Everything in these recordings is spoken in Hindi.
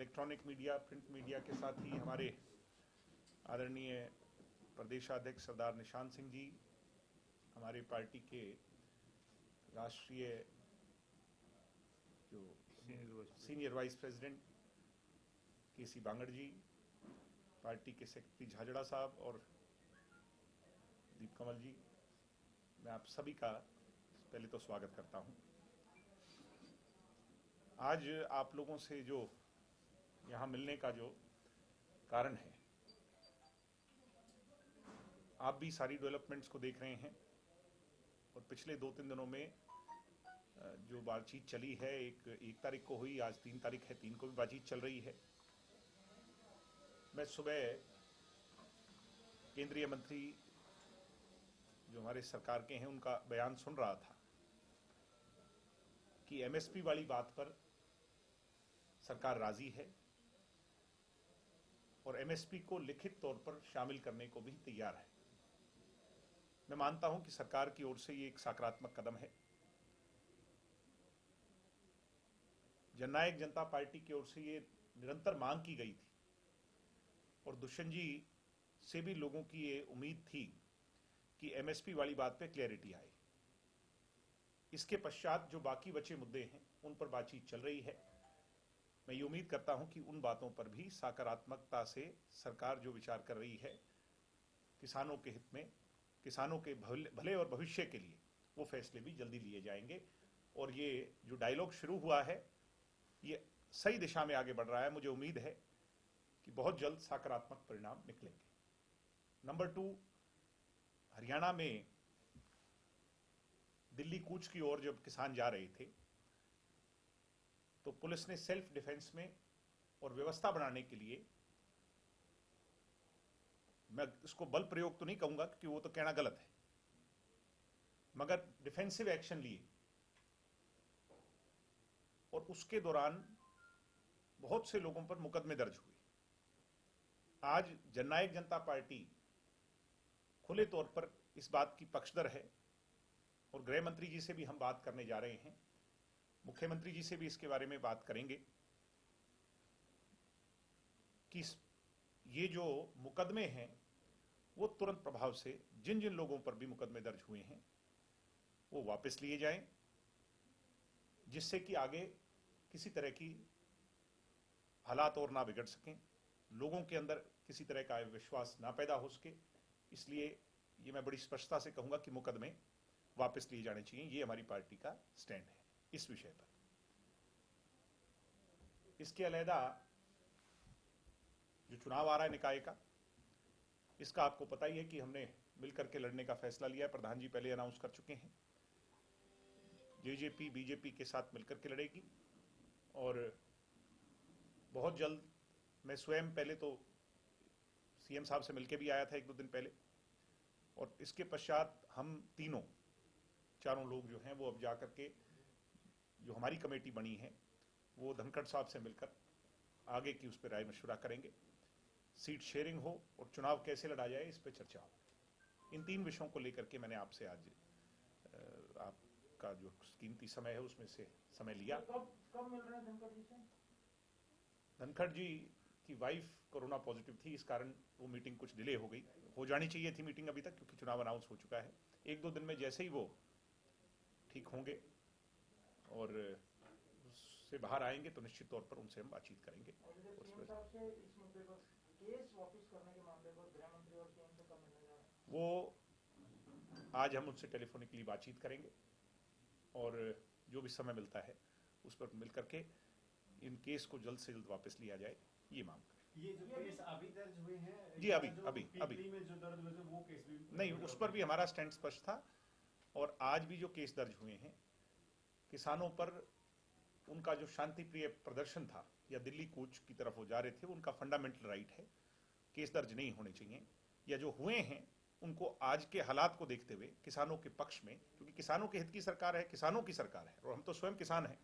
इलेक्ट्रॉनिक मीडिया, प्रिंट मीडिया के साथ ही हमारे आदरणीय प्रदेशाध्यक्ष सरदार निशांत सिंह जी, हमारे पार्टी के राष्ट्रीय जो सीनियर वाइस प्रेसिडेंट केसी बांगड़ जी, पार्टी के सेक्रेटरी झाझड़ा साहब और दीप कमल जी, मैं आप सभी का पहले तो स्वागत करता हूं। आज आप लोगों से जो यहां मिलने का जो कारण है, आप भी सारी डेवलपमेंट्स को देख रहे हैं और पिछले 2-3 दिनों में जो बातचीत चली है, एक तारीख को हुई, आज 3 तारीख है, 3 को भी बातचीत चल रही है। मैं सुबह केंद्रीय मंत्री जो हमारे सरकार के हैं उनका बयान सुन रहा था कि एमएसपी वाली बात पर सरकार राजी है और एमएसपी को लिखित तौर पर शामिल करने को भी तैयार है। मैं मानता हूं कि सरकार की ओर से ये एक सकारात्मक कदम है। जननायक जनता पार्टी की ओर से ये निरंतर मांग की गई थी और दुष्यंत जी से भी लोगों की ये उम्मीद थी कि एमएसपी वाली बात पे क्लैरिटी आए। इसके पश्चात जो बाकी बचे मुद्दे हैं उन पर बातचीत चल रही है। मैं ये उम्मीद करता हूं कि उन बातों पर भी सकारात्मकता से सरकार जो विचार कर रही है, किसानों के हित में, किसानों के भले और भविष्य के लिए वो फैसले भी जल्दी लिए जाएंगे और ये जो डायलॉग शुरू हुआ है ये सही दिशा में आगे बढ़ रहा है। मुझे उम्मीद है कि बहुत जल्द सकारात्मक परिणाम निकलेंगे। नंबर 2, हरियाणा में दिल्ली कूच की ओर जब किसान जा रहे थे तो पुलिस ने सेल्फ डिफेंस में और व्यवस्था बनाने के लिए, मैं इसको बल प्रयोग तो नहीं कहूंगा क्योंकि वो तो कहना गलत है, मगर डिफेंसिव एक्शन लिए और उसके दौरान बहुत से लोगों पर मुकदमे दर्ज हुए। आज जननायक जनता पार्टी खुले तौर पर इस बात की पक्षधर है और गृह मंत्री जी से भी हम बात करने जा रहे हैं, मुख्यमंत्री जी से भी इसके बारे में बात करेंगे कि ये जो मुकदमे हैं वो तुरंत प्रभाव से जिन जिन लोगों पर भी मुकदमे दर्ज हुए हैं वो वापस लिए जाएं, जिससे कि आगे किसी तरह की हालात और ना बिगड़ सकें, लोगों के अंदर किसी तरह का विश्वास ना पैदा हो सके। इसलिए ये मैं बड़ी स्पष्टता से कहूंगा कि मुकदमे वापस लिए जाने चाहिए। ये हमारी पार्टी का स्टैंड है इस विषय पर। इसके अलहदा जो चुनाव आ रहा है निकाय का, इसका आपको पता ही है कि हमने मिलकर के लड़ने का फैसला लिया है। प्रधान जी पहले अनाउंस कर चुके हैं, जेजेपी बीजेपी के साथ मिलकर के लड़ेगी और बहुत जल्द मैं स्वयं पहले तो सीएम साहब से मिलकर भी आया था 1-2 दिन पहले और इसके पश्चात हम चारों लोग जो हैं वो अब जाकर के जो हमारी कमेटी बनी है वो धनखड़ साहब से मिलकर आगे की उस पर राय मशवरा करेंगे। सीट शेयरिंग हो और चुनाव कैसे लड़ा जाए इस पर चर्चा हो। इन 3 विषयों को लेकर के मैंने आपसे आज आपका जो कीमती समय है उसमें से समय लिया। कब मिल रहे हैं धनखड़ जी से? धनखड़ जी की वाइफ कोरोना पॉजिटिव थी, इस कारण वो मीटिंग कुछ डिले हो गई। हो जानी चाहिए थी मीटिंग अभी तक, क्योंकि चुनाव अनाउंस हो चुका है। 1-2 दिन में जैसे ही वो ठीक होंगे और उससे बाहर आएंगे तो निश्चित तौर पर उनसे हम बातचीत करेंगे। वो आज हम उनसे टेलीफोनिकली बातचीत करेंगे और जो भी समय मिलता है उस पर मिलकर के इन केस को जल्द से जल्द वापस लिया जाए, ये मांग करें। ये जो केस अभी दर्ज हुए हैं जी, अभी में जो दर्ज हुए थे वो केस भी नहीं, उस पर भी हमारा स्टैंड स्पष्ट था। और आज भी जो केस दर्ज हुए हैं, किसानों पर उनका जो शांति प्रिय प्रदर्शन था या दिल्ली कूच की तरफ वो जा रहे थे, उनका फंडामेंटल राइट है, केस दर्ज नहीं होने चाहिए। या जो हुए हैं उनको आज के हालात को देखते हुए किसानों के पक्ष में, क्योंकि किसानों के हित की सरकार है, किसानों की सरकार है और हम तो स्वयं किसान हैं,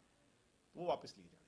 तो वो वापस लिए जाए।